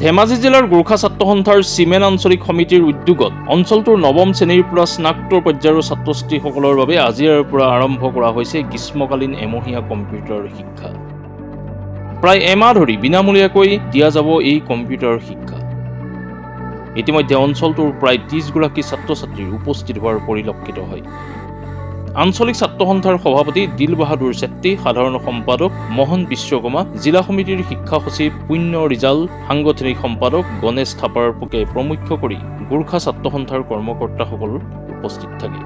ধেমাজি জিলাৰ গোৰ্খা ছাত্ৰ সন্থাৰ চিমেন আঞ্চলিক সমিতিৰ উদ্যোগত অঞ্চলটোৰ নৱম শ্ৰেণীৰ পৰা স্নাতক পৰ্যায়ৰ ছাত্ৰ-ছাত্ৰীসকলৰ বাবে আজিৰ পৰা আৰম্ভ কৰা হৈছে গ্ৰীষ্মকালীন এমহীয়া কম্পিউটাৰ শিক্ষা। প্ৰায় এমাহ ধৰি বিনামূলীয়াকৈ দিয়া যাব এই কম্পিউটাৰ শিক্ষা। ইতিমধ্যে অঞ্চলটোৰ প্ৰায় 30 গৰাকী ছাত্ৰ-ছাত্ৰীৰ উপস্থিত হোৱাৰ পৰিলক্ষিত হয়। আঞ্চলিক ছাত্ৰ সন্থাৰ সভাপতি দিল বাহাদুৰ চেত্ৰী, সাধাৰণ সম্পাদক মোহন বিশ্বকৰ্মা, জিলা সমিতিৰ শিক্ষা সচিব পুণ্য ৰিজাল, সাংগঠনিক সম্পাদক গণেশ থাপাৰ পোকে প্ৰমুখ কৰি গোৰ্খা ছাত্ৰ সন্থাৰ কৰ্মকৰ্তাসকল উপস্থিত থাকে।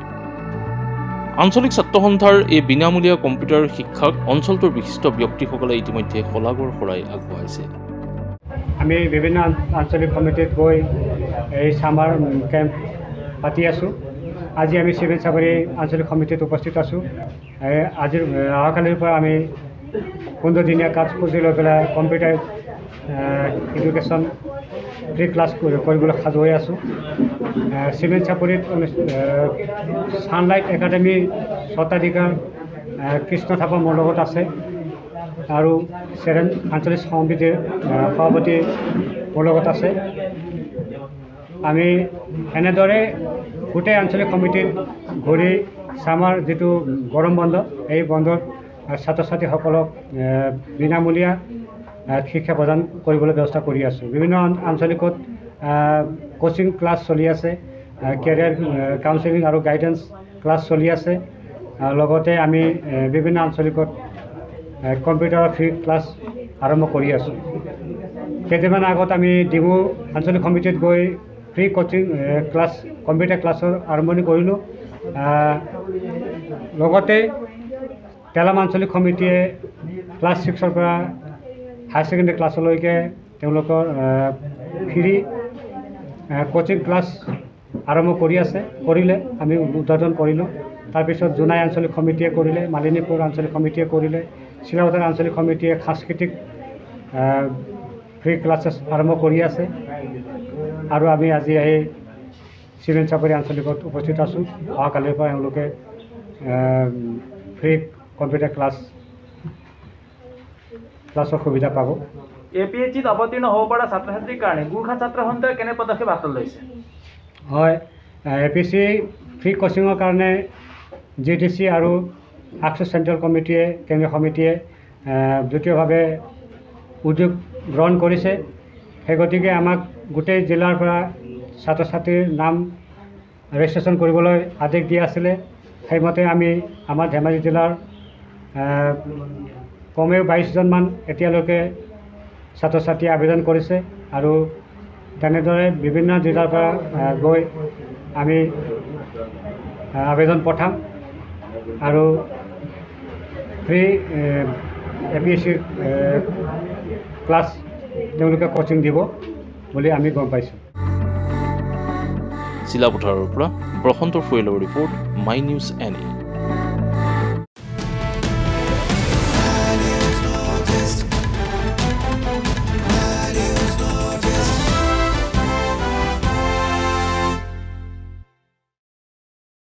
আঞ্চলিক ছাত্ৰ সন্থাৰ এই বিনামূলীয়া কম্পিউটাৰ শিক্ষাক অঞ্চলটোৰ বিশিষ্ট ব্যক্তিসকলে ইতিমধ্যে শলাগৰ শৰাই আগবঢ়াইছে। আমি বিভিন্ন আঞ্চলিক সমিতিত গৈ এই সামাৰ কেম্প পাতি আছোঁ। আজি আমি চিমেন চাপৰি আঞ্চলিক সমিতিত উপস্থিত আছোঁ। আজিৰ অহাকালিৰ পৰা আমি 15 দিনীয়া কাৰ্যসূচী লৈ পেলাই কম্পিউটাৰ এডুকেশ্যন ফ্ৰী ক্লাছ কৰিবলৈ সাজু হৈ আছোঁ। চিমেন চাপৰিত ছানলাইট একাডেমী স্বত্বাধিকাৰ কৃষ্ণ থাপা মোৰ লগত আছে আৰু চেৰেন আঞ্চলিক সমিতিৰ সভাপতি মোৰ লগত আছে। আমি এনেদৰে গোটেই আঞ্চলিক সমিতিত ঘূৰি ছামাৰ যিটো গৰম বন্ধ, এই বন্ধত ছাত্ৰ ছাত্ৰীসকলক বিনামূলীয়া শিক্ষা প্ৰদান কৰিবলৈ ব্যৱস্থা কৰি আছোঁ। বিভিন্ন আঞ্চলিকত কোচিং ক্লাছ চলি আছে, কেৰিয়াৰ কাউন্সেলিং আৰু গাইডেন্স ক্লাছ চলি আছে। লগতে আমি বিভিন্ন আঞ্চলিকত কম্পিউটাৰৰ ফ্ৰী ক্লাছ আৰম্ভ কৰি আছোঁ। কেইদিনমান আগত আমি ডিমু আঞ্চলিক সমিতিত গৈ ফ্ৰী কোচিং ক্লাছ কম্পিউটাৰ ক্লাছৰ আৰম্ভণি কৰিলোঁ। লগতে তেলাম আঞ্চলিক সমিতিয়ে ক্লাছ 6ৰ পৰা হায়াৰ ছেকেণ্ডেৰী ক্লাছলৈকে তেওঁলোকৰ ফ্ৰী কোচিং ক্লাছ আৰম্ভ কৰিলে আমি উদ্বোধন কৰিলোঁ। তাৰপিছত জোনাই আঞ্চলিক সমিতিয়ে কৰিলে, মালিনীপুৰ আঞ্চলিক সমিতিয়ে কৰিলে, চিলাপথাৰ আঞ্চলিক সমিতিয়ে সাংস্কৃতিক ফ্ৰী ক্লাছেছ আৰম্ভ কৰি আছে। আৰু আমি আজি আহি চিমেন চাপৰি আঞ্চলিকত উপস্থিত আছোঁ। অহাকালিৰ পৰা এওঁলোকে ফ্ৰী কম্পিউটাৰ ক্লাছৰ সুবিধা পাব। APHCত অৱতীৰ্ণ হ'ব পৰা ছাত্ৰ ছাত্ৰীৰ কাৰণে গোৰ্খা ছাত্ৰ সন্থাই কেনে পদক্ষেপ হাতত লৈছে? হয়, APHC ফ্ৰী কোচিঙৰ কাৰণে GDC আৰু আকচু চেণ্ট্ৰেল কমিটিয়ে, কেন্দ্ৰীয় সমিতিয়ে যুটীয়াভাৱে উদ্যোগ গ্ৰহণ কৰিছে। সেই গতিকে আমাক গোটেই জিলাৰ পৰা ছাত্ৰ ছাত্ৰীৰ নাম ৰেজিষ্ট্ৰেশ্যন কৰিবলৈ আদেশ দিয়া আছিলে। সেইমতে আমি আমাৰ ধেমাজি জিলাৰ কমেও 22জনমান এতিয়ালৈকে ছাত্ৰ ছাত্ৰীয়ে আবেদন কৰিছে আৰু তেনেদৰে বিভিন্ন জিলাৰ পৰা গৈ আমি আবেদন পঠাম আৰু ফ্ৰী APHC ক্লাছ তেওঁলোকে কোচিং দিব বুলি আমি গম পাইছোঁ। চিলাপথাৰৰ পৰা প্ৰশান্ত ফুৱেলৰ ৰিপৰ্ট, মাই নিউজ NE।